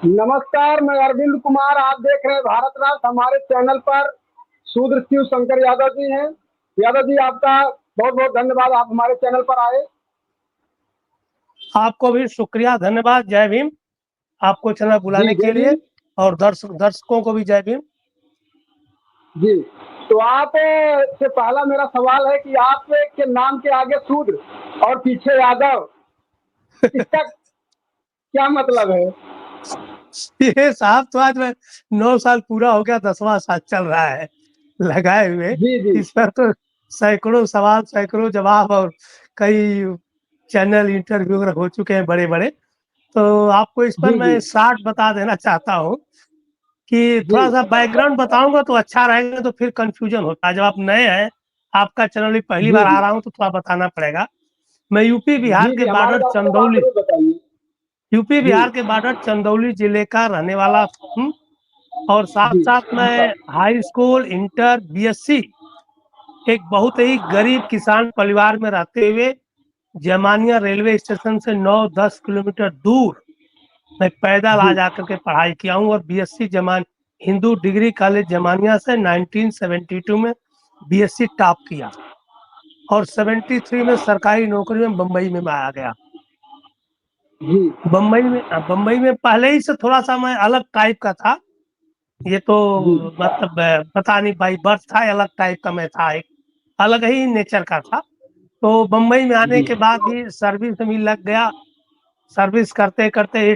नमस्कार, मैं अरविंद कुमार। आप देख रहे हैं भारत राष्ट्र। हमारे चैनल पर शूद्र शिव शंकर यादव जी हैं। यादव जी, आपका बहुत बहुत धन्यवाद, आप हमारे चैनल पर आए। आपको भी शुक्रिया, धन्यवाद। जय भीम। आपको चैनल जी, बुलाने जय के लिए भीम। और दर्शकों को भी जय भीम। जी, तो आप से पहला मेरा सवाल है कि आप के नाम के आगे शूद्र और पीछे यादव, इसका क्या मतलब है? ये साहब तो आज मैं 9 साल पूरा हो गया, 10वां साल चल रहा है लगाए हुए। जी जी इस पर तो सैकड़ों सवाल, सैकड़ों जवाब और कई चैनल इंटरव्यू हो चुके हैं बड़े बड़े। तो आपको इस पर जी जी मैं शार्ट बता देना चाहता हूँ कि जी। थोड़ा सा बैकग्राउंड बताऊंगा तो अच्छा रहेगा, तो फिर कंफ्यूजन होता है। जब आप नए हैं, आपका चैनल भी पहली जी बार आ जी रहा हूँ, तो थोड़ा बताना पड़ेगा। मैं यूपी बिहार जी के जी, हमारे बॉर्डर बात को आप चंदौली जरूर बताइए। यूपी जी बिहार के बॉर्डर चंदौली जिले का रहने वाला हूँ। और साथ जी साथ मैं हाई स्कूल, इंटर, बीएससी एक बहुत ही गरीब किसान परिवार में रहते हुए जमानिया रेलवे स्टेशन से 9-10 किलोमीटर दूर मैं पैदल आ जी जाकर के पढ़ाई किया हूँ। और बीएससी जमान हिंदू डिग्री कॉलेज जमानिया से 1972 में बीएससी टॉप किया। और 73 में सरकारी नौकरी में बम्बई में मैं आ गया। जी बम्बई में पहले ही से थोड़ा सा मैं अलग टाइप का था। ये तो जी मतलब पता नहीं, बाई बर्थ था, अलग टाइप का मैं था, एक अलग ही नेचर का था। तो बम्बई में आने जी के बाद ही सर्विस में लग गया। सर्विस करते करते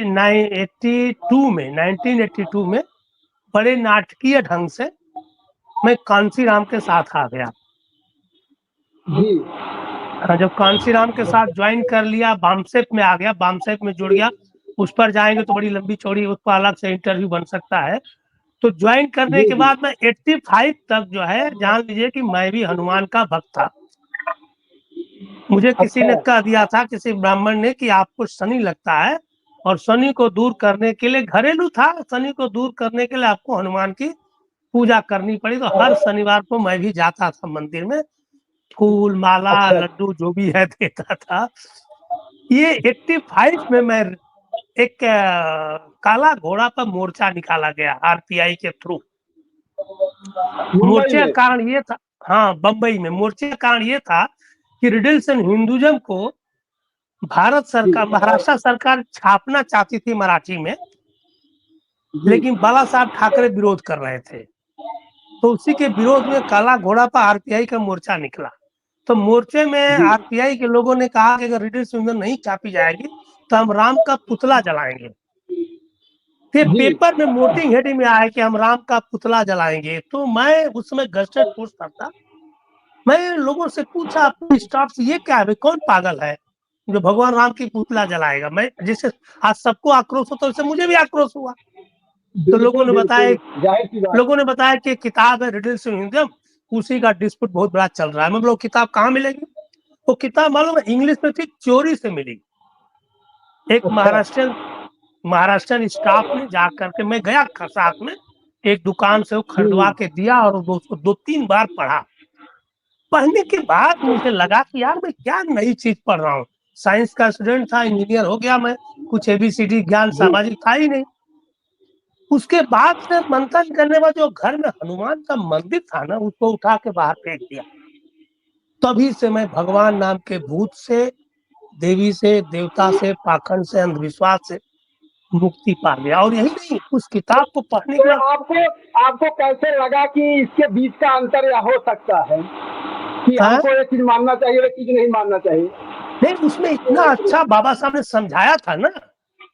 1982 में बड़े नाटकीय ढंग से मैं कांसीराम के साथ आ गया। जी जब कांसीराम के साथ ज्वाइन कर लिया, बामसेप में आ गया, बामसेप में जुड़ गया। उस पर जाएंगे तो बड़ी लंबी चौड़ी, उस पर अलग से इंटरव्यू बन सकता है। तो ज्वाइन करने जी के जी। बाद मैं 85 तक जो है, जान लीजिए कि मैं भी हनुमान का भक्त था। मुझे किसी अच्छा। ने कह दिया था, किसी ब्राह्मण ने, कि आपको शनि लगता है और शनि को दूर करने के लिए, घरेलू था, शनि को दूर करने के लिए आपको हनुमान की पूजा करनी पड़ी। तो हर शनिवार को मैं भी जाता था मंदिर में, फूल माला अच्छा। लड्डू जो भी है देता था। ये 85 में मैं एक काला घोड़ा पर मोर्चा निकाला गया आरपीआई के थ्रू। मुंबई मोर्चे का में। कारण ये था, हाँ, बंबई में मोर्चे का कारण ये था कि रिडल्स एंड हिंदुइज्म को भारत जी सरकार, महाराष्ट्र सरकार छापना चाहती थी मराठी में, जी लेकिन बाला साहब ठाकरे विरोध कर रहे थे। तो उसी के विरोध में काला घोड़ा पर आरपीआई का मोर्चा निकला। तो मोर्चे में जी आरपीआई के लोगों ने कहा कि अगर रिडल्स हिंदुइज्म नहीं छापी जाएगी तो हम राम का पुतला जलाएंगे। फिर जी पेपर में मोटिंग हेडिंग में आया कि हम राम का पुतला जलाएंगे। तो मैं उस समय गजटेड पोस्ट था। मैं लोगों से पूछा, अपने स्टाफ से, ये क्या है भाई, कौन पागल है जो भगवान राम की पुतला जलाएगा? मैं जैसे आज सबको आक्रोश होता है, वैसे मुझे भी आक्रोश हुआ। तो बिल्कुल बिल्कुल, जाहिर सी बात। लोगों ने बताया कि किताब है रिडल्स इन हिंदुइज्म, उसी का डिस्प्यूट बहुत बड़ा चल रहा है। मैं बोला, किताब कहाँ मिलेगी? वो किताब मालूम है, इंग्लिश में थी, चोरी से मिली। एक अच्छा। महाराष्ट्रन स्टाफ ने जा करके, मैं गया साथ में, एक दुकान से वो खरीदवा हम्म। के दिया और उसको 2-3 बार पढ़ा। पढ़ने के बाद मुझे लगा कि यार मैं क्या नई चीज पढ़ रहा हूँ। साइंस का स्टूडेंट था, इंजीनियर हो गया मैं, कुछ एबीसीडी ज्ञान जी सामाजिक था ही नहीं। उसके बाद से मंथन करने बाद जो घर में हनुमान का मंदिर था ना, उसको उठा के बाहर फेंक दिया। तभी से मैं भगवान नाम के भूत से, देवी से, देवता से, पाखंड से, अंधविश्वास से मुक्ति पा गया। और यही नहीं, उस तो, किताब को पढ़ने के तो बाद, आपको आपको कैसे लगा कि इसके बीच का अंतर या हो सकता है कि हाँ, हमको ये चीज मानना चाहिए, ये चीज नहीं मानना चाहिए? नहीं, उसमें इतना अच्छा बाबा साहब ने समझाया था ना,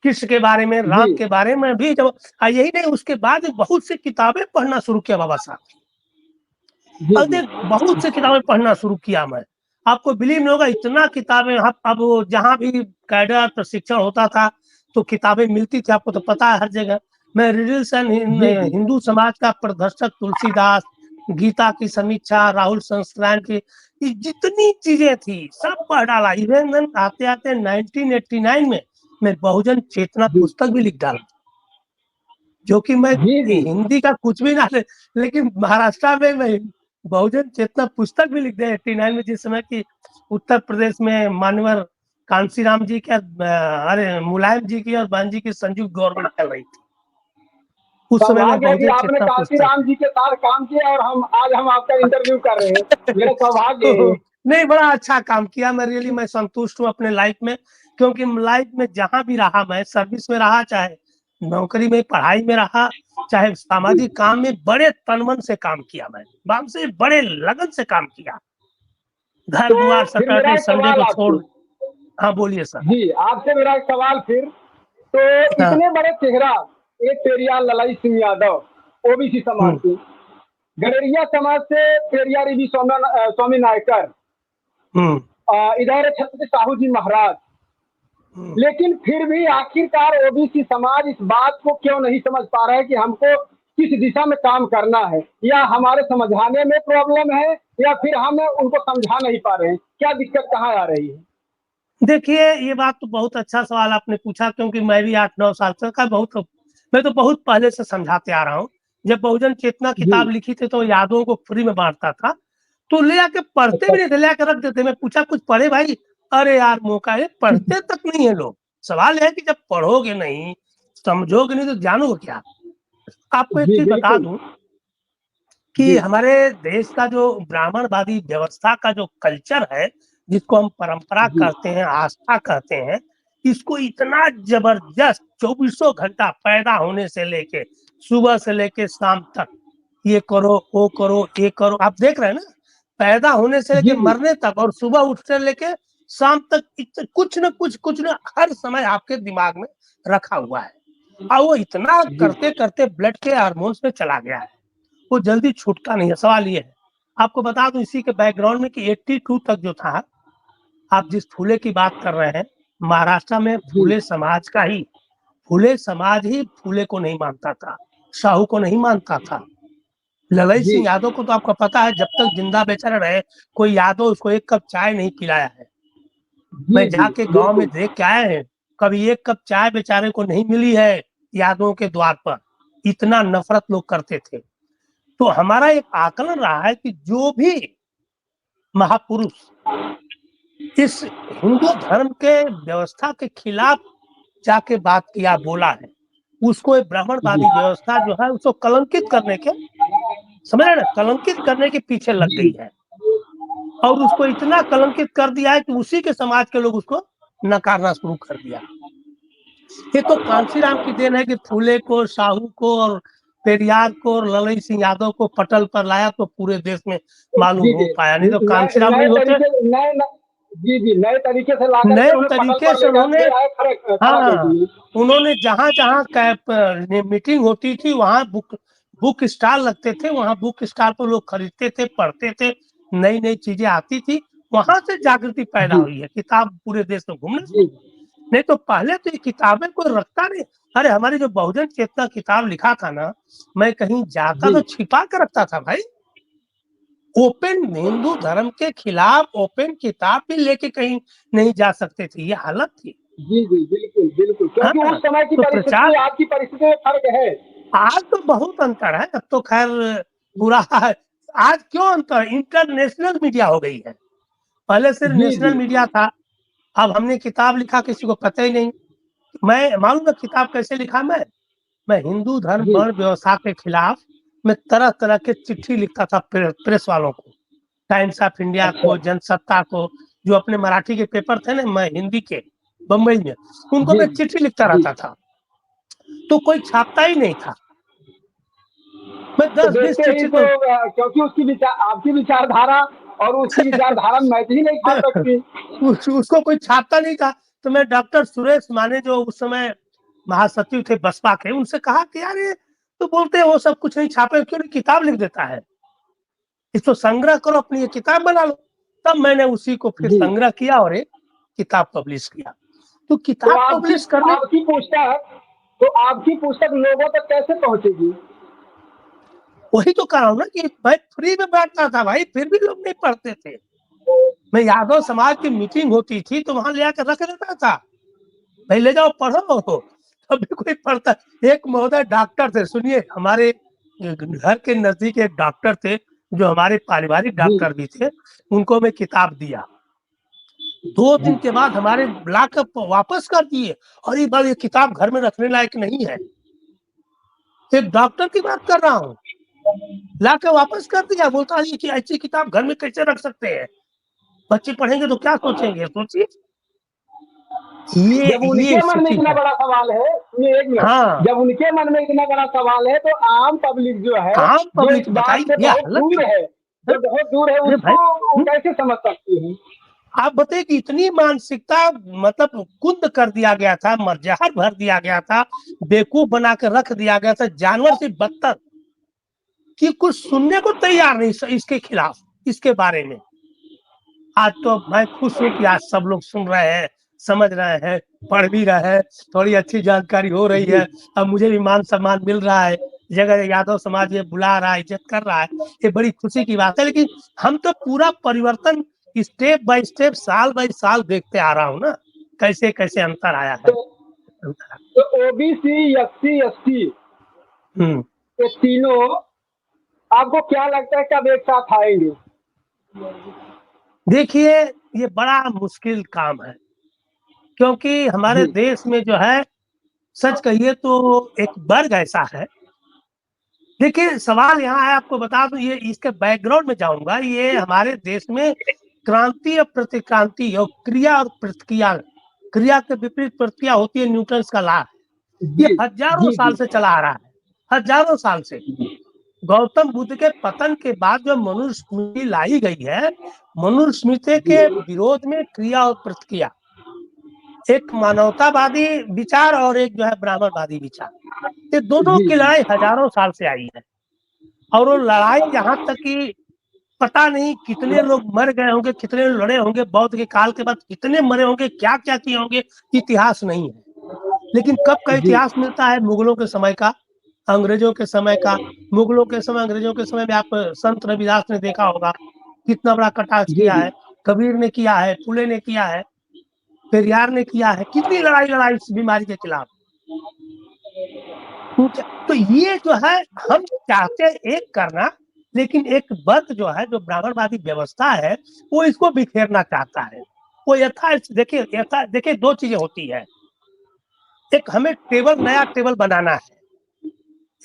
कृष्ण के बारे में, जी राम के बारे में भी। जब यही नहीं, उसके बाद बहुत सी किताबें पढ़ना शुरू किया बाबा साहब। जी और जी देख, बहुत सी किताबें पढ़ना शुरू किया मैं। आपको बिलीव नहीं होगा, इतना किताबें। अब वो जहाँ भी कैडर प्रशिक्षण होता था तो किताबें मिलती थी, आपको तो पता है, हर जगह। मैं रिडल्स एंड जी जी हिंदू समाज का प्रदर्शक तुलसीदास, गीता की समीक्षा राहुल संस्कृत की, ये जितनी चीजें थी सब पढ़ डाला। इवन आते आते 1989 में मैं बहुजन चेतना जी पुस्तक भी लिख डाला, जो कि मैं जी जी हिंदी का कुछ भी ना लेकिन महाराष्ट्र में मैं बहुजन चेतना पुस्तक भी लिख दिया 89 में, जिस समय की उत्तर प्रदेश में मानवर कांसीराम जी के अरे मुलायम जी की और बहन जी की संयुक्त गवर्नमेंट चल रही थी उस समय में। सौभाग्य है कि बहुजन आपने चेतना पुस्तक कांशीराम जी के साथ काम किया और हम आपका इंटरव्यू कर रहे हैं। मेरा सौभाग्य है ये। नहीं, बड़ा अच्छा काम किया। मैं संतुष्ट हूँ अपने लाइफ में, क्योंकि लाइफ में जहां भी रहा, मैं सर्विस में रहा, चाहे नौकरी में, पढ़ाई में रहा, चाहे जी सामाजिक काम में, बड़े तनमन से काम किया। मैं बाप से बड़े लगन से काम किया, घर तो द्वार फिर मेरा सैटरडे एक संडे सवाल को छोड़। आपसे। हाँ बोलिए सर। जी आपसे मेरा एक सवाल फिर। तो हाँ। इतने बड़े चेहरा, एक पेरियार ललाई सिंह यादव ओबीसी समाज हम्म। से, गडेरिया समाज से पेरियार जी स्वामी नायकर, हम्म। इधर छत्रपति साहू जी महाराज, हम्म। लेकिन फिर भी आखिरकार ओबीसी समाज इस बात को क्यों नहीं समझ पा रहा है कि हमको किस दिशा में काम करना है, या हमारे समझाने में प्रॉब्लम है, या फिर हम उनको समझा नहीं पा रहे हैं? क्या दिक्कत कहाँ आ रही है? देखिए, ये बात तो बहुत अच्छा सवाल आपने पूछा, क्योंकि मैं भी 8-9 साल से मैं तो बहुत पहले से समझाते आ रहा हूँ। जब बहुजन चेतना जी। किताब लिखी थी तो यादवों को फ्री में बांटता था, तो ले आके पढ़ते अच्छा। भी नहीं थे, ले आके रख देते। मैं पूछा कुछ पढ़े भाई? अरे यार मौका है, पढ़ते तक नहीं है लोग। सवाल है कि जब पढ़ोगे नहीं, समझोगे नहीं, तो जानोगे क्या? आपको एक जी चीज बता बिल्कुल। दूं कि जी हमारे देश का जो ब्राह्मणवादी व्यवस्था का जो कल्चर है, जिसको हम परंपरा जी कहते हैं, आस्था कहते हैं, इसको इतना जबरदस्त 24 घंटा पैदा होने से लेके सुबह से लेके शाम तक, ये करो वो करो ये करो, आप देख रहे हैं ना, पैदा होने से लेके जी जी मरने तक और सुबह उठने से लेके शाम तक कुछ न हर समय आपके दिमाग में रखा हुआ है। और वो इतना जी करते करते ब्लड के हार्मोन्स में चला गया है, वो जल्दी छूटता नहीं है। सवाल ये है, आपको बता दूं इसी के बैकग्राउंड में कि 82 तक जो था, आप जिस फूले की बात कर रहे हैं, महाराष्ट्र में जी फूले समाज ही फूले को नहीं मानता था, साहू को नहीं मानता था। ललई जी सिंह यादव को तो आपको पता है, जब तक जिंदा बेचारा रहे, कोई यादव उसको एक कप चाय नहीं पिलाया है। जी मैं जी जाके गांव में बिल्कुल। देख के आए हैं, कभी एक कप चाय बेचारे को नहीं मिली है यादवों के द्वार पर। इतना नफरत लोग करते थे। तो हमारा एक आकलन रहा है कि जो भी महापुरुष इस हिंदू धर्म के व्यवस्था के खिलाफ जाके बात किया, बोला है, उसको एक जी ब्राह्मणवादी व्यवस्था जो है उसको कलंकित करने के, समझ रहे ना, कलंकित करने के पीछे लग जी गई है। और उसको इतना कलंकित कर दिया है कि उसी के समाज के लोग उसको नकारना शुरू कर दिया। ये तो कांसीराम की देन है कि फूले को, साहू को और पेरियार को और ललई सिंह यादव को पटल पर लाया, तो पूरे देश में मालूम जी हो पाया। नहीं तो नए कांसीराम नए नहीं होते। तरीके जी जी नए तरीके से ला करके नए उन्हें पटल तरीके पर से उन्होंने, ले आए, खड़ा खड़ा कर हाँ, दिए। उन्होंने जहां जहां मीटिंग होती थी वहां बुक स्टॉल लगते थे, वहां बुक स्टॉल पर लोग खरीदते थे, पढ़ते थे, नई नई चीजें आती थी, वहां से जागृति पैदा जी हुई है। किताब पूरे देश में घूमने से। जी नहीं तो पहले तो ये किताबें कोई रखता नहीं। अरे हमारी जो बहुजन चेतना किताब लिखा था ना, मैं कहीं जाता जी तो छिपा कर रखता था भाई। ओपन हिंदू धर्म के खिलाफ ओपन किताब भी लेके कहीं नहीं जा सकते थे, ये हालत थी। जी जी बिल्कुल बिल्कुल, क्योंकि हाँ, उस समय की तो परिस्थिति प्रचार, आज की परिस्थिति में फर्क है। आज तो बहुत अंतर है, अब तो खैर पूरा आज क्यों अंतर, इंटरनेशनल मीडिया हो गई है। पहले सिर्फ जी जी नेशनल मीडिया था। अब हमने किताब लिखा, किसी को पता ही नहीं। मैं मालूम है किताब कैसे लिखा? मैं हिंदू धर्म जी वर्ण व्यवस्था के खिलाफ मैं तरह तरह के चिट्ठी लिखता था प्रेस वालों को, टाइम्स ऑफ इंडिया अच्छा। को, जनसत्ता को, जो अपने मराठी के पेपर थे ना, मैं हिंदी के बम्बई में, उनको जी मैं चिट्ठी लिखता जी रहता था। तो कोई छापता ही नहीं था। मैं तो 10-20 देखते ही चिट्ठी तो तो क्योंकि उसकी विचार, आपकी विचारधारा और उसकी विचारधारा मैच ही नहीं खा सकती। उसको कोई छापता नहीं था। तो मैं डॉक्टर सुरेश माने, जो उस समय महासचिव थे बसपा के, उनसे कहा कि यार ये तो बोलते हैं वो सब कुछ नहीं छापे, क्यों नहीं किताब लिख देता है, इसको संग्रह करो, अपनी ये किताब बना लो। तब मैंने उसी को फिर जी संग्रह किया और एक किताब पब्लिश किया। तो तो किताब आपकी पब्लिश करने, आपकी पुस्तक तो आपकी पुस्तक लोगों तक कैसे पहुंचेगी? वही तो कह रहा हूँ ना कि भाई फ्री में बांटता था भाई, फिर भी लोग नहीं पढ़ते थे। मैं यादव समाज की मीटिंग होती थी तो वहां ले आकर रख देता था, भाई ले जाओ पढ़ो। तभी कोई पढ़ता। एक महोदय डॉक्टर थे, सुनिए, हमारे घर के नजदीक एक डॉक्टर थे, जो हमारे पारिवारिक जी डॉक्टर भी थे, उनको मैं किताब दिया। 2 जी दिन के बाद हमारे लाकर वापस कर दिए। और ये बार ये किताब घर में रखने लायक नहीं है। एक डॉक्टर की बात कर रहा हूँ, लाके वापस कर दिया, बोलता है कि ऐसी किताब घर में कैसे रख सकते हैं? बच्चे पढ़ेंगे तो क्या सोचेंगे? सोचिए। जब ये उनके मन में स्थिति इतना है। बड़ा सवाल है, सुनिए एक मिनट, हाँ, जब उनके मन में इतना बड़ा सवाल है तो आम पब्लिक जो है, आम जो इस पब्लिक बात से बताइए ये बहुत हालत दूर है। है, हाँ, जो बहुत दूर है, अरे भाई, उसको वो कैसे समझ सकती है? आप बताइए कि इतनी मानसिकता मतलब कुंद कर दिया गया था, मरजहर भर दिया गया था, बेवकूफ बना के रख दिया गया था, जानवर से बदतर, कि कुछ सुनने को तैयार नहीं इसके खिलाफ, इसके बारे में। आज तो मैं खुश हूँ कि आज सब लोग सुन रहे हैं, समझ रहे हैं, पढ़ भी रहे हैं, थोड़ी अच्छी जानकारी हो रही जी है। अब मुझे भी मान सम्मान मिल रहा है, जगह यादव समाज ये बुला रहा है, इज्जत कर रहा है, ये बड़ी खुशी की बात है। लेकिन हम तो पूरा परिवर्तन स्टेप बाय स्टेप, साल बाय साल देखते आ रहा हूँ ना, कैसे कैसे अंतर आया है। तो तो ओबीसी, एससी, एसटी, हम्म। ये तीनों आपको क्या लगता है कब एक साथ आएंगे? देखिए, ये बड़ा मुश्किल काम है, क्योंकि हमारे जी देश में जो है, सच कहिए तो एक वर्ग ऐसा है। देखिए, सवाल यहाँ है, आपको बता दूं, ये इसके बैकग्राउंड में जाऊंगा। ये हमारे देश में क्रांति और प्रतिक्रांति और क्रिया और प्रतिक्रिया, क्रिया के विपरीत प्रतिक्रिया होती है, न्यूटन का लॉ है। ये जी हजारों जी साल जी से चला आ रहा है, हजारों साल से। गौतम बुद्ध के पतन के बाद जो मनुस्मृति लाई गई है, मनुस्मृति जी के विरोध में क्रिया और प्रतिक्रिया, एक मानवतावादी विचार और एक जो है ब्राह्मणवादी विचार, ये दोनों जी की जी लड़ाई हजारों साल से आई है। और वो लड़ाई यहाँ तक कि पता नहीं कितने लोग मर गए होंगे, कितने लोग लड़े होंगे, बौद्ध के काल के बाद कितने मरे होंगे, क्या क्या किए होंगे, इतिहास नहीं है। लेकिन कब का जी इतिहास मिलता है? मुगलों के समय का, अंग्रेजों के समय का। मुगलों के समय, अंग्रेजों के समय में आप संत रविदास ने देखा होगा, कितना बड़ा कटाक्ष जी किया है, कबीर ने किया है, फुले ने किया है, पेरियार ने किया है, कितनी लड़ाई लड़ाई इस बीमारी के खिलाफ। तो ये जो है, हम चाहते हैं एक करना, लेकिन एक वर्ग जो है, जो ब्राह्मणवादी व्यवस्था है, वो इसको बिखेरना चाहता है। वो देखिए 2 चीजें होती है। एक हमें टेबल, नया टेबल बनाना है,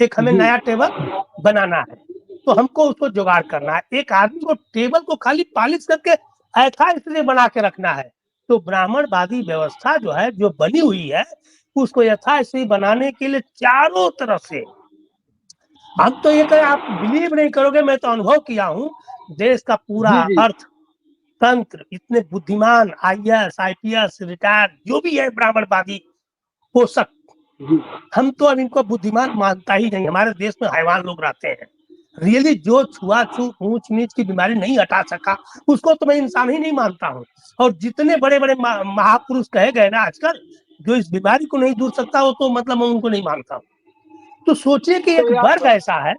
एक हमें जी नया टेबल बनाना है, तो हमको उसको जुगाड़ करना है। एक आदमी को टेबल को खाली पॉलिश करके ऐसा इसलिए बना के रखना है। तो ब्राह्मणवादी व्यवस्था जो है, जो बनी हुई है, उसको यथास्थिति बनाने के लिए चारों तरफ से, हम तो ये कहें, आप बिलीव नहीं करोगे, मैं तो अनुभव किया हूँ, देश का पूरा जी जी अर्थतंत्र, इतने बुद्धिमान आईएएस आईपीएस रिटायर्ड जो भी है ब्राह्मणवादी पोषक, जी हम तो अब इनको बुद्धिमान मानता ही नहीं। हमारे देश में हैवान लोग रहते हैं, रियली। जो छुआछूत ऊंच नीच की बीमारी नहीं हटा सका, उसको तो मैं इंसान ही नहीं मानता हूँ। और जितने बड़े बड़े महापुरुष कहे गए ना आजकल, जो इस बीमारी को नहीं दूर सकता, वो तो मतलब मैं उनको नहीं मानता हूँ। तो सोचिए कि तो एक ये वर्ग आप ऐसा है,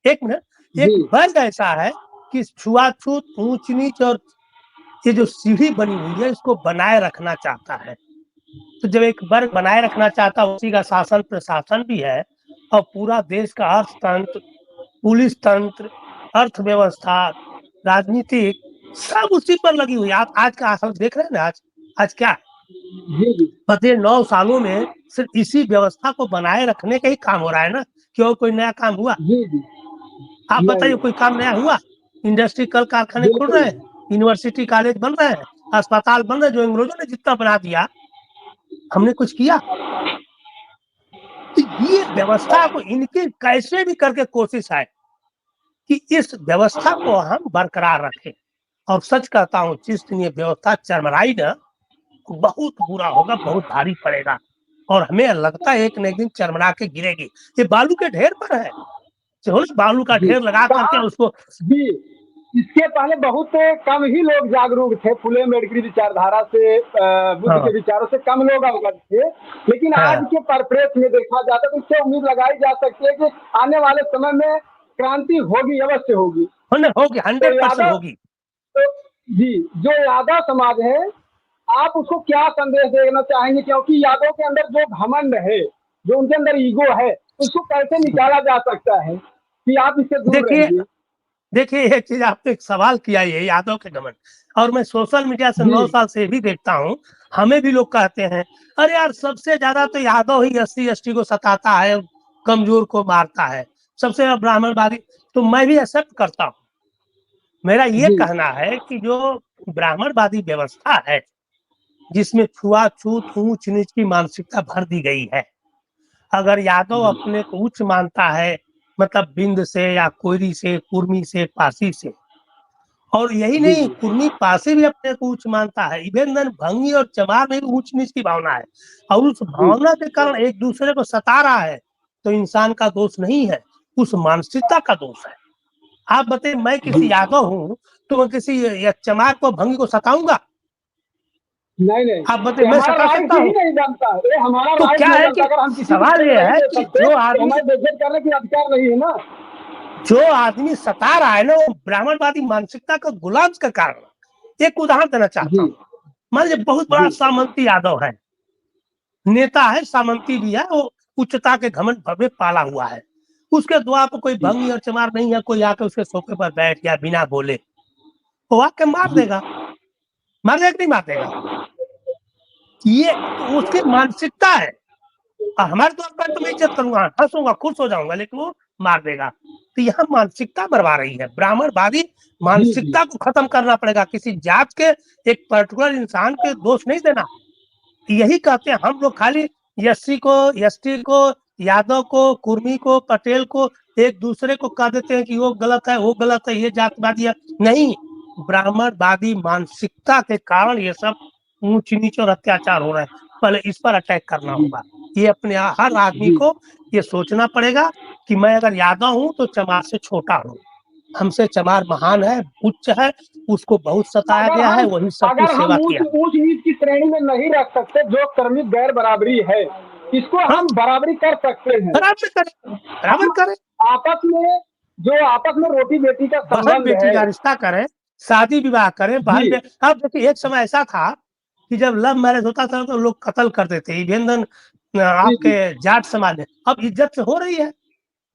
एक मिनट, जी एक वर्ग ऐसा है कि छुआछूत ऊंच नीच और ये जो सीढ़ी बनी हुई है, इसको बनाए रखना चाहता है। तो जब एक वर्ग बनाए रखना चाहता है, उसी का शासन प्रशासन भी है, और पूरा देश का अर्थतंत्र, पुलिस तंत्र, अर्थव्यवस्था, राजनीतिक, सब उसी पर लगी हुई है। आप आज का हाल देख रहे हैं ना, आज क्या है? जी जी पिछले 9 सालों में सिर्फ इसी व्यवस्था को बनाए रखने का ही काम हो रहा है ना, क्यों कोई नया काम हुआ? जी जी आप नहीं बताइए, कोई काम नया हुआ? इंडस्ट्री, कल कारखाने खुल बिल्कुल रहे हैं, नहीं। यूनिवर्सिटी कॉलेज बन रहे हैं, अस्पताल बन रहे हैं, जो अंग्रेजों ने जितना बना दिया, हमने कुछ किया? तो ये व्यवस्था को इनकी कैसे भी करके कोशिश है कि इस व्यवस्था को हम बरकरार रखें। और सच कहता हूँ, जिस दिन ये व्यवस्था चरमराई ना, बहुत बुरा होगा, बहुत भारी पड़ेगा। और हमें लगता है एक न एक दिन चरमरा के गिरेगी। ये बालू के ढेर पर है, जो ना बालू का जी ढेर लगा करके कहा उसको। जी, इसके पहले बहुत कम ही लोग जागरूक थे, फुले मेडकरी विचारधारा से, बुद्ध हाँ, के विचारों से कम लोग अवगत थे। लेकिन आज हाँ, के परिप्रेक्ष्य में देखा जाता है तो इससे उम्मीद लगाई जा सकती है कि आने वाले समय में क्रांति होगी, अवश्य होगी। होगी, तो 100% यादव, होगी। तो जी, जो यादव समाज है, आप उसको क्या संदेश देना चाहेंगे? क्योंकि यादव के अंदर जो घमंड है, जो उनके अंदर ईगो है, उसको कैसे निकाला जा सकता है कि आप इससे दूर देखिए, रहिए? देखिए ये चीज आपने एक सवाल किया, ये यादव के घमंड, और मैं सोशल मीडिया से 9 जी साल से भी देखता हूँ। हमें भी लोग कहते हैं अरे यार सबसे ज्यादा तो यादव ही SC ST को सताता है, कमजोर को मारता है, सबसे ज्यादा ब्राह्मणवादी। तो मैं भी एक्सेप्ट करता हूँ। मेरा ये जी कहना है कि जो ब्राह्मणवादी व्यवस्था है, जिसमें छुआछूत ऊंच नीच की मानसिकता भर दी गई है, अगर यादव अपने को उच्च मानता है, मतलब बिंद से या कोयरी से, कुर्मी से, पासी से, और यही जी नहीं, कुर्मी पासी भी अपने को उच्च मानता है, इवन देन भंगी और चमार में भी ऊंच नीच की भावना है, और उस जी भावना के कारण एक दूसरे को सता रहा है, तो इंसान का दोष नहीं है, उस मानसिकता का दोष है। आप बताइए, मैं जी किसी यादव हूँ तो मैं किसी या चमार को, भंगी को सताऊंगा? नहीं नहीं, आप बताइए, ये मैं हमारा सता राइट सकता ही हूँ? नहीं बनता, ये हमारा तो राइट क्या नहीं है बनता। कि अगर हम किसी को सवाल बेइज्जत ये नहीं है दे कि सकते तो हमें बेइज्जत करने की अधिकार नहीं है ना। जो आदमी सता रहा है ना, वो ब्राह्मणवादी मानसिकता का गुलाम का कारण है। एक उदाहरण देना चाहता जी हूँ। मान लीजिए बहुत बड़ा जी सामंती यादव है, नेता है, सामंती भी है, वो उच्चता के घमंड में पाला हुआ है, उसके द्वार पर कोई जी भंगी और चमार नहीं है, कोई आके उसके सोफे पर बैठ गया बिना बोले, वो आके मार जी देगा। मार देगा कि नहीं मार देगा? ये तो उसकी मानसिकता है। हमारे द्वार पर तो मैं इज्जत करूंगा, हंसूंगा, खुश हो जाऊंगा, लेकिन वो मार देगा। तो यहाँ मानसिकता बरवा रही है, ब्राह्मणवादी जी जी मानसिकता को खत्म करना पड़ेगा। किसी जात के, एक पर्टिकुलर इंसान के दोष नहीं देना। यही कहते हैं हम लोग, खाली SC को, ST को, यादव को, कुर्मी को, पटेल को एक दूसरे को कह देते हैं कि वो गलत है, वो गलत है, ये जातवादी है। नहीं, ब्राह्मणवादी मानसिकता के कारण ये सब ऊंच नीच और अत्याचार हो रहा है। पहले इस पर अटैक करना जी होगा। ये अपने हर आदमी जी को ये सोचना पड़ेगा कि मैं अगर यादव हूं तो चमार से छोटा हूं, हमसे चमार महान है, उच्च है, उसको बहुत सताया अगर गया है, हम वही सब अगर कुछ हम सेवा ऊंच किया। ऊंच नीच की श्रेणी में नहीं रख सकते, जो क्रमिक गैर बराबरी है, इसको हाँ, हम बराबरी कर सकते हैं। बराबर करें, बराबर हम करें, आपस में, जो आपस में रोटी बेटी का बहन संबंध बेटी है। का रिश्ता करें, शादी विवाह करें, जी बहन बेटी। अब देखिए एक समय ऐसा था कि जब लव मैरिज होता था तो लोग कत्ल कर देते, इवेन जी आपके जी जाट समाज में। अब इज्जत से हो रही है।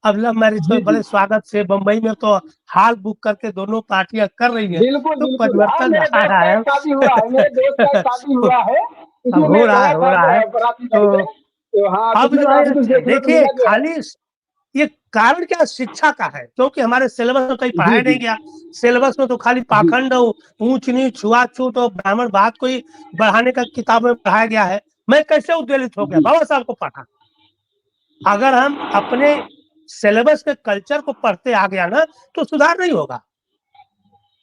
अब लव मैरिज को जी जी बड़े स्वागत से, बम्बई में तो हॉल बुक करके दोनों पार्टियां कर रही है। बिल्कुल तो बिल्कुल। हाँ, परिवर्तन मेरे आ दोस्त रहा का है। एक शादी हुआ है, मेरे दोस्त का एक शादी हुआ है, अब उसमें मैं गया हो था रहा है। बराती तो करके। तो हाँ, तो अब उसमें जो काफी कुछ है देखने को देखिए, मिला जो है। खाली ये कारण क्या शिक्षा का है, क्योंकि हमारे सिलेबस में कहीं जी पढ़ाया जी नहीं गया। सिलेबस में तो खाली जी पाखंड, ऊंच नीच, छुआछूत और ब्राह्मणवाद को ही बढ़ाने का किताबों में पढ़ाया गया है। मैं कैसे उद्वेलित हो गया, जी बाबा साहब को पढ़ा। अगर हम अपने सिलेबस के कल्चर को पढ़ते आ गया ना, तो सुधार नहीं होगा।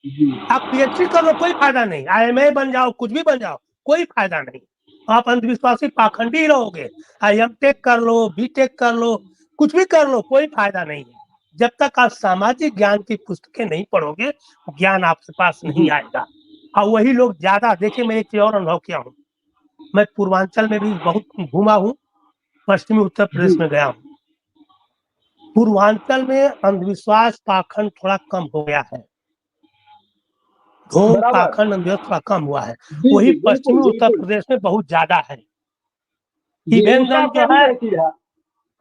जी आप PhD कर लो, कोई फायदा नहीं, IMA बन जाओ, कुछ भी बन जाओ, कोई फायदा नहीं। आप अंधविश्वासी पाखंडी ही रहोगे। M.Tech कर लो, B.Tech कर लो, कुछ भी कर लो, कोई फायदा नहीं है। जब तक आप सामाजिक ज्ञान की पुस्तकें नहीं पढ़ोगे, ज्ञान आपके पास नहीं जी आएगा। और वही लोग ज्यादा, देखिए मैं एक चीज और अनुभव किया हूँ। मैं पूर्वांचल में भी बहुत घूमा हूँ, पश्चिमी उत्तर जी प्रदेश में गया हूँ। पूर्वांचल में अंधविश्वास, पाखंड थोड़ा कम हो गया है। ढोंग, बराबर। पाखंड, अंधविश्वास थोड़ा कम हुआ है। जी वही जी बिल्कुल पश्चिमी उत्तर बिल्कुल। प्रदेश में बहुत ज्यादा है। जी, उसका इवेंजन जो असर ही है, वैसी है।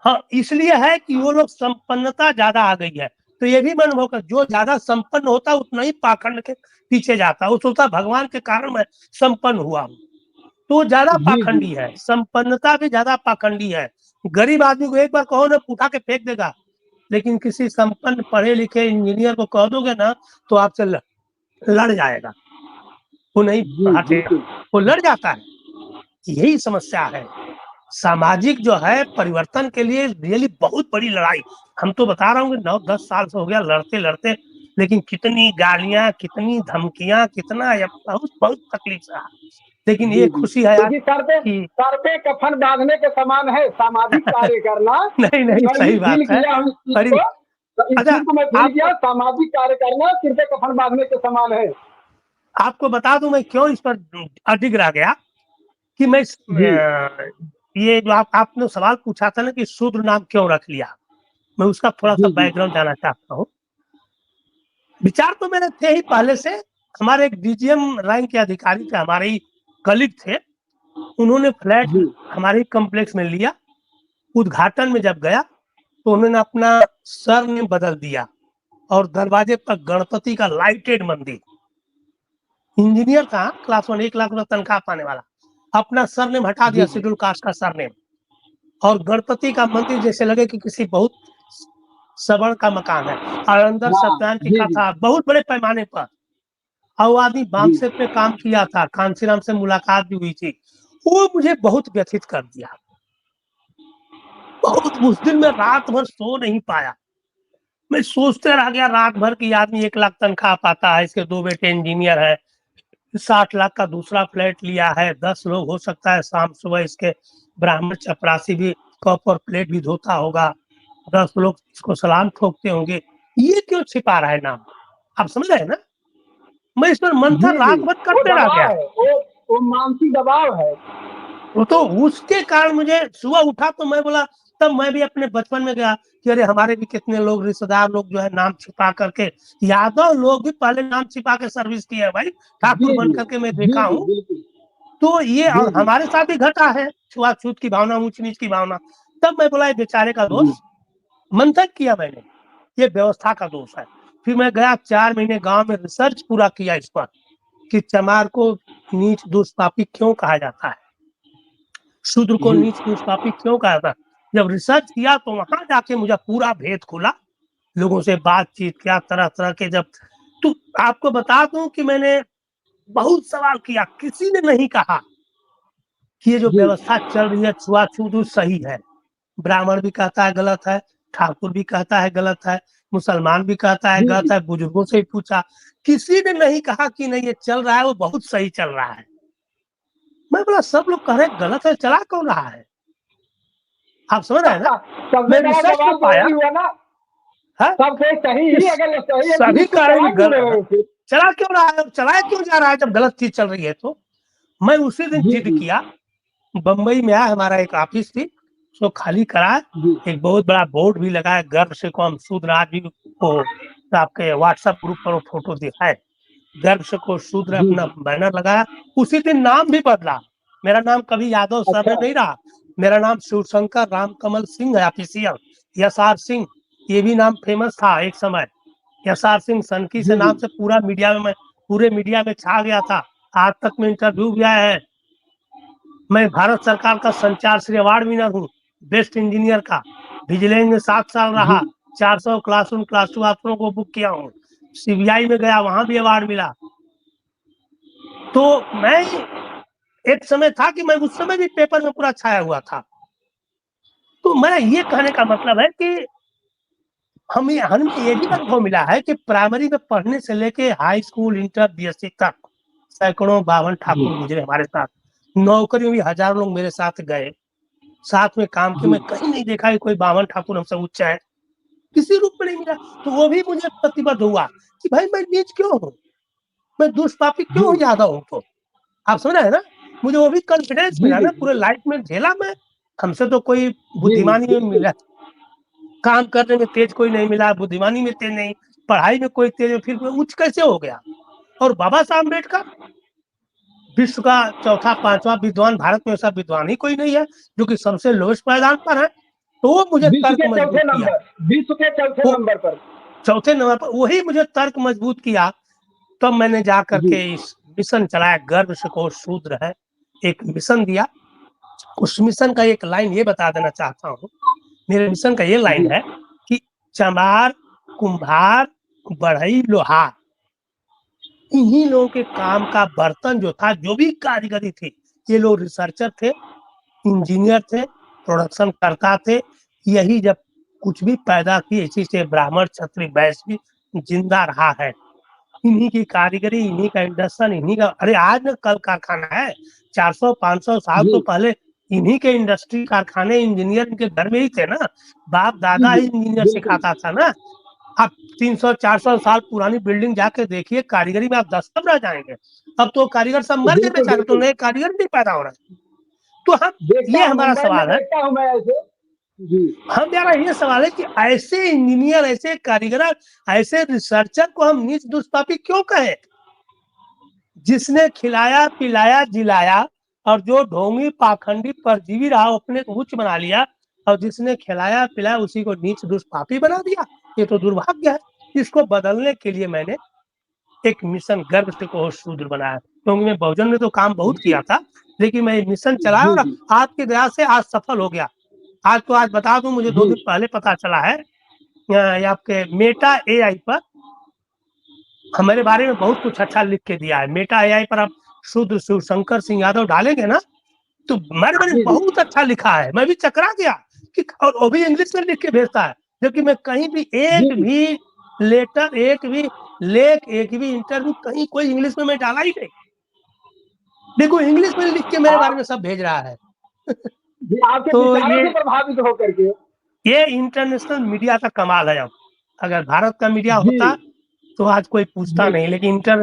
हाँ, इसलिए है कि वो लोग संपन्नता ज्यादा आ गई है। तो ये भी मन होकर, जो ज्यादा संपन्न होता है उतना ही पाखंड के पीछे जाता है। वो सोचता भगवान के कारण मैं संपन्न हुआ हूँ, तो वो ज्यादा जी जी पाखंडी है। संपन्नता भी ज्यादा पाखंडी है। गरीब आदमी को एक बार कहो ना, उठा के फेंक देगा, लेकिन किसी संपन्न पढ़े लिखे इंजीनियर को कह दोगे ना, तो आपसे लड़ जाएगा, वो नहीं जी हटेगा, बिल्कुल। वो लड़ जाता है। यही समस्या है। सामाजिक जो है परिवर्तन के लिए रियली बहुत बड़ी लड़ाई। हम तो बता रहा हूँ कि 9-10 साल से हो गया लड़ते लड़ते, लेकिन कितनी गालियां, कितनी धमकियां, कितना बहुत बहुत तकलीफ रहा। लेकिन ये जी जी, खुशी है यार देखिए कि सर पे कफन बांधने के समान है सामाजिक कार्य करना। नहीं नहीं, मैं भी सही फील बात है। किया हूँ इस चीज बड़ी को, तो इस अच्छा, चीज को मैं फील आपको किया, सामाजिक कार्य करना सिर पे कफन बांधने के समान है। आपको बता दूं मैं क्यों इस पर अडिग रह गया। कि मैं जी ये जो आपने सवाल पूछा था ना कि शूद्र नाम क्यों रख लिया, मैं उसका थोड़ा सा जी जी बैकग्राउंड जानना चाहता हूँ। विचार तो मेरे थे ही पहले से। हमारे एक DGM रैंक के अधिकारी थे, हमारे ही कलीग थे, उन्होंने फ्लैट जी हमारे ही कॉम्प्लेक्स में लिया। उद्घाटन में जब गया तो उन्होंने अपना सरनेम बदल दिया और दरवाजे पर गणपति का लाइटेड मंदिर। इंजीनियर था, क्लास 1, 1 लाख रुपया तनख्वाह पाने वाला, अपना सरनेम हटा दिया, जी शेड्यूल कास्ट का सरनेम, और गणपति का मंदिर जैसे लगे कि किसी बहुत सबड़ का मकान है, और अंदर हाँ सत्यनारायण जी जी का जी था बहुत बड़े पैमाने पर। और वो आदमी जी बामसेफ में काम किया था, कांसीराम से मुलाकात भी हुई थी। वो मुझे बहुत व्यथित कर दिया, बहुत। उस दिन मैं रात भर सो नहीं पाया, मैं सोचते रह गया रात भर की आदमी 1 लाख तनख्वाह पाता है, इसके 2 बेटे इंजीनियर है, 60 लाख का दूसरा फ्लैट लिया है, 10 लोग हो सकता है, शाम सुबह इसके ब्राह्मण चपरासी भी कप और प्लेट भी धोता होगा, 10 लोग इसको सलाम ठोकते होंगे, ये क्यों छिपा रहा है नाम? आप समझ रहे हैं ना? मैं इस पर जी मंथन जी। रात भर वो करते रह दबाव गया। है, वो मानसिक दबाव है। वो तो उसके कारण मुझे सुबह उठा तो मैं बोला, तब मैं भी अपने बचपन में गया कि अरे हमारे भी कितने लोग रिश्तेदार लोग जो है नाम छिपा करके, यादव लोग भी पहले नाम छिपा के सर्विस किए है भाई, ठाकुर जी बन जी करके मैं जी देखा जी हूँ। बिल्कुल। तो ये जी जी हमारे साथ भी घटा है, छुआछूत की भावना, ऊंच नीच की भावना। तब मैं बोला ये बेचारे का जी दोष, मंथन किया मैंने, ये व्यवस्था का दोष है। फिर मैं गया 4 महीने गांव में रिसर्च पूरा किया इस पर कि चमार को नीच दुष्पापी क्यों कहा जाता है, शूद्र को जी नीच दुष्पापी क्यों कहा जाता है। जब रिसर्च किया तो वहां जाके मुझे पूरा भेद खुला, लोगों से बातचीत किया तरह तरह के। जब तो आपको बता दूं कि मैंने बहुत सवाल किया, किसी ने नहीं कहा कि ये जो जी व्यवस्था चल रही है छुआछूत सही है। ब्राह्मण भी कहता है गलत है, ठाकुर भी कहता है गलत है, मुसलमान भी कहता है जी गलत जी है, बुजुर्गों से ही पूछा, किसी ने नहीं कहा कि नहीं ये चल रहा है वो बहुत सही चल रहा है। मैं बोला सब लोग कह रहे हैं गलत है, चला कौन रहा है? आप समझ रहे हैं ना? सबसे मैं बड़ा रिसर्च में सवाल तो पाया वही हुआ ना। है सब कोई सही कि ही, अगर सही है सभी तो कह रहे चला हैं क्यों रहे गलत, हो फिर? चला क्यों रहा है, चलाया क्यों जा रहा है जब गलत चीज चल रही है। तो मैं उसी दिन जी जिद जी किया, बम्बई में आया, हमारा एक ऑफिस थी उसको खाली करा, जी एक बहुत बड़ा बोर्ड भी लगाया, गर्व से कौम शूद्र, आज भी वो आपके व्हाट्सएप ग्रुप पर वो फोटो दिखाए, गर्व से को शूद्र, जी अपना जी। बैनर लगाया। उसी दिन नाम भी बदला, मेरा नाम कभी यादव सर ने अच्छा। नहीं रहा, मेरा नाम शिवशंकर रामकमल सिंह है ऑफिशियल, यशआर सिंह, ये भी नाम फेमस था एक समय, यशआर सिंह सनकी से जी जी नाम से पूरा मीडिया में, मैं पूरे मीडिया में छा गया था, आज तक में इंटरव्यू भी आया है। मैं भारत सरकार का संचार श्री अवार्ड विनर हूँ, बेस्ट इंजीनियर का, विजिलेंस में 7 साल जी रहा, 400 क्लासरूम क्लास 2 छात्रों को बुक किया हूँ, सीबीआई में गया वहां भी अवार्ड मिला। तो मैं, एक समय था कि मैं उस समय भी पेपर में पूरा छाया हुआ था। तो मेरा ये कहने का मतलब है कि हमें ये भी अनुभव मिला है कि प्राइमरी में पढ़ने से लेके हाई स्कूल इंटर बीएससी तक सैकड़ों 52 जी ठाकुर गुजरे हमारे साथ, नौकरी में भी हजारों लोग मेरे साथ गए, साथ में काम के। जी मैं कहीं नहीं देखा कि कोई 52 ठाकुर हमसे उच्च है, किसी रूप में नहीं मिला। तो वो भी मुझे प्रतिबद्ध हुआ कि भाई मैं नीच क्यों हूँ, मैं दुष्पापी क्यों जी हूँ ज्यादा हूँ। तो आप समझ रहे हैं ना, मुझे वो भी कॉन्फिडेंस जी मिला जी ना, पूरे लाइफ में झेला मैं, हमसे तो कोई जी बुद्धिमानी में बिल्कुल। मिला, काम करने में तेज कोई नहीं मिला, बुद्धिमानी में तेज नहीं, पढ़ाई में कोई तेज, फिर मैं उच्च कैसे हो गया। और बाबा साहब अम्बेडकर विश्व का चौथा 5वां विद्वान, भारत में ऐसा विद्वान ही कोई नहीं है जो कि सबसे लोएस्ट पायदान पर है। तो वो मुझे विश्व तर्क के चौथे मजबूत किया, नंबर, विश्व के चौथे वो नंबर पर। चौथे नंबर पर वही मुझे तर्क मजबूत किया। तब मैंने जा जी करके इस मिशन चलाया, गर्व से को शूद्र है, एक मिशन दिया। उस मिशन का एक लाइन ये बता देना चाहता हूँ, मेरे मिशन का ये जी लाइन है कि चमार, कुम्हार, बढ़ई, लोहार, इन्हीं लोगों के काम का बर्तन जो था, जो भी कारीगरी थी, ये लोग रिसर्चर थे, इंजीनियर थे, प्रोडक्शन करता थे। यही जब कुछ भी पैदा किए, इसी से ब्राह्मण क्षत्रिय वैश्य भी जिंदा रहा है। इन्हीं की कारीगरी, इन्हीं का इंडस्ट्री, इन्हीं का, अरे आज न कल कारखाना है, 400-500 साल जी तो पहले इन्हीं के इंडस्ट्री कारखाने, इंजीनियर इनके घर में ही थे ना, बाप जी दादा जी ही इंजीनियर बिल्कुल। सिखाता था ना। आप 300-400 साल पुरानी बिल्डिंग जाके देखिए, कारीगरी में आप दस्तक रह जाएंगे। अब तो कारीगर सब मर गए बिल्कुल बेचारे, तो बिल्कुल। नए कारीगर नहीं पैदा हो रहे। तो हम, देखता ये हूँ, हमारा मुंबई में सवाल है, देखता हूँ मैं ऐसे। जी हमारा ये सवाल है कि ऐसे इंजीनियर, ऐसे कारीगर, ऐसे रिसर्चर को हम नीच दुष्पापी क्यों कहें? जिसने खिलाया पिलाया जिलाया और जो ढोंगी पाखंडी परजीवी रहा अपने को उच्च बना लिया, और जिसने खिलाया पिलाया उसी को नीच दुष्पापी बना दिया, ये तो दुर्भाग्य है। इसको बदलने के लिए मैंने एक मिशन गर्व से कहो शूद्र बनाया, क्योंकि मैं बहुजन में तो काम बहुत जी किया था, लेकिन मैं मिशन चलाया जी और जी आपकी दया से आज सफल हो गया। आज बता दूं, मुझे 2 जी दिन पहले पता चला है, ये आपके मेटा एआई पर हमारे बारे में बहुत कुछ अच्छा लिख के दिया है। मेटा एआई पर आप शुद्ध शिवशंकर सिंह यादव डालेंगे ना, तो मेरे बारे में जी जी बहुत अच्छा लिखा है। मैं भी चकरा गया कि, और वो भी इंग्लिश में लिख के भेजता है, जबकि मैं कहीं भी जी एक भी लेटर, एक भी लेख, एक भी इंटरव्यू कहीं कोई इंग्लिश में मैं डाला ही नहीं। देखो इंग्लिश में लिख के मेरे बारे में आप सब भेज रहा है। जी आपके तो विचारों ये से प्रभावित होकर के। ये इंटरनेशनल मीडिया का कमाल है। अब अगर भारत का मीडिया जी होता तो आज कोई पूछता जी नहीं, लेकिन जी जी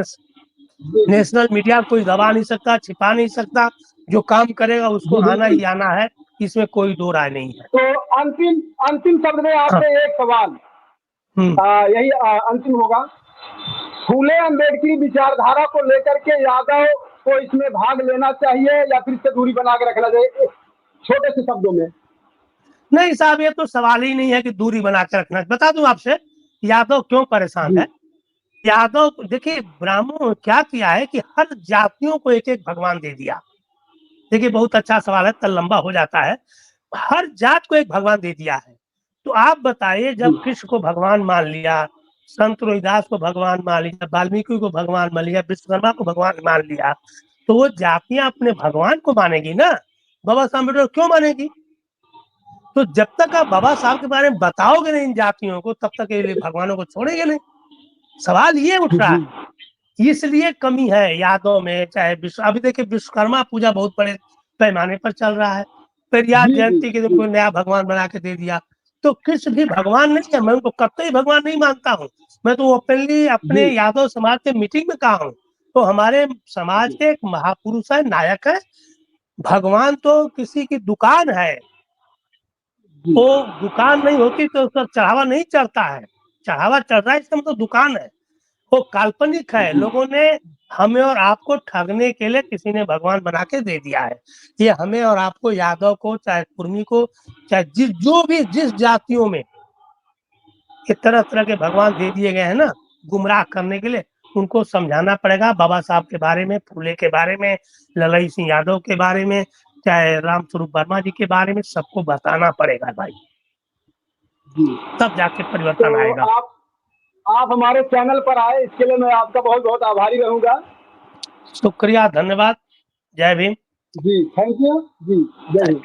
इंटरनेशनल मीडिया कोई दबा नहीं सकता, छिपा नहीं सकता। जो काम करेगा उसको जी आना बिल्कुल। ही आना है, इसमें कोई दो राय नहीं है। तो अंतिम अंतिम शब्द में हाँ। आपसे एक सवाल, हम्म। यही अंतिम होगा। फूले अम्बेडकरी विचारधारा को लेकर के यादव को इसमें भाग लेना चाहिए या फिर इससे दूरी बना के रखना चाहिए, छोटे से शब्दों में? नहीं साहब, ये तो सवाल ही नहीं है कि दूरी बना के रखना। बता दूं आपसे, यादव क्यों परेशान जी है। यादव देखिए, ब्राह्मणों ने क्या किया है कि हर जातियों को एक एक भगवान दे दिया। देखिए बहुत अच्छा सवाल है, कल लंबा हो जाता है। हर जात को एक भगवान दे दिया है। तो आप बताइए, जी जब कृष्ण को भगवान मान लिया, संत रोहिदास को भगवान मान लिया, वाल्मीकि को भगवान मान लिया, विश्वकर्मा को भगवान मान लिया, तो वो जातियां अपने भगवान को मानेगी ना, बाबा साहब अम्बेडकर क्यों मानेगी। तो जब तक आप बाबा साहब के बारे में बताओगे नहीं इन जातियों को, तब तक ये भगवानों को छोड़ेंगे नहीं। सवाल ये उठ रहा जी है, इसलिए कमी है यादों में। चाहे अभी देखिए विश्वकर्मा पूजा बहुत बड़े पैमाने पर चल रहा है, प्रहलाद जी जी जयंती के दिन जी कोई नया भगवान बना के दे दिया। तो कृष्ण भी भगवान नहीं है, मैं उनको कतई भगवान नहीं मानता हूँ। मैं तो ओपनली अपने जी यादव समाज के मीटिंग में कहा हूँ। तो हमारे समाज जी के एक महापुरुष है, नायक है। भगवान तो किसी की दुकान है, जी वो दुकान नहीं होती तो उसका चढ़ावा नहीं चढ़ता है। चढ़ावा चढ़ रहा है इसका मतलब दुकान है। वो काल्पनिक है, जी लोगों ने हमें और आपको ठगने के लिए किसी ने भगवान बना के दे दिया है। ये हमें और आपको, यादव को, चाहे कुर्मी को, चाहे जिस जातियों में ये तरह तरह के भगवान दे दिए गए हैं ना, गुमराह करने के लिए, उनको समझाना पड़ेगा। बाबा साहब के बारे में, फूले के बारे में, ललई सिंह यादव के बारे में, चाहे रामस्वरूप वर्मा जी के बारे में, सबको बताना पड़ेगा भाई, जी। तब जाके तो परिवर्तन आएगा। आप हमारे चैनल पर आए, इसके लिए मैं आपका बहुत बहुत आभारी रहूंगा। शुक्रिया, धन्यवाद, जय भीम। जी थैंक यू। जी जय हिंद।